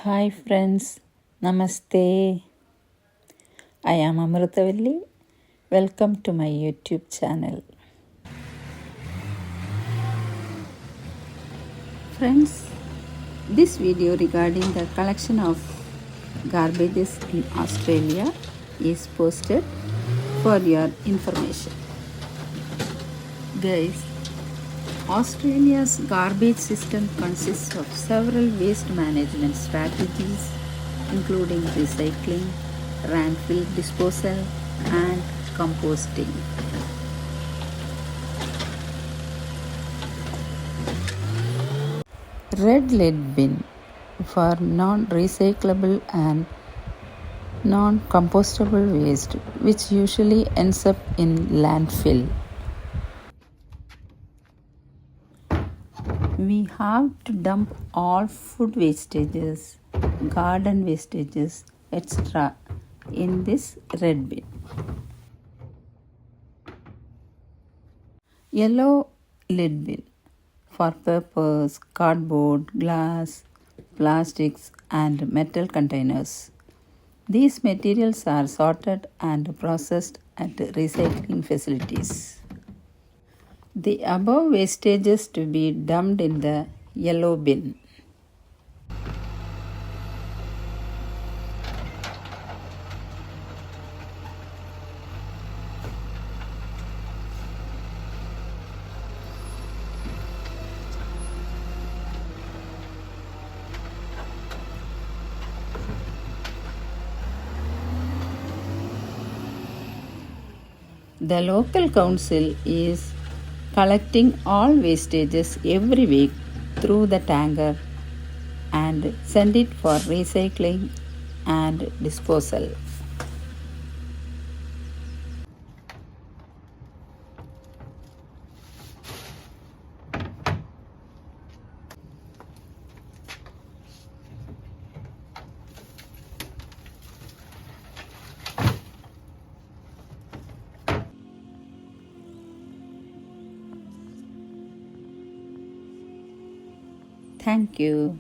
Hi friends, Namaste. I am Amritavalli. Welcome to my YouTube channel. Friends, this video regarding the collection of garbages in Australia is posted for your information. Guys, Australia's garbage system consists of several waste management strategies, including recycling, landfill disposal, and composting. Red lead bin for non-recyclable and non-compostable waste, which usually ends up in landfill. We have to dump all food wastages, garden wastages, etc. in this red bin. Yellow lid bin for papers, cardboard, glass, plastics, and metal containers. These materials are sorted and processed at recycling facilities. The above wastages to be dumped in the yellow bin. The local council is collecting all wastages every week through the tanker and send it for recycling and disposal. Thank you.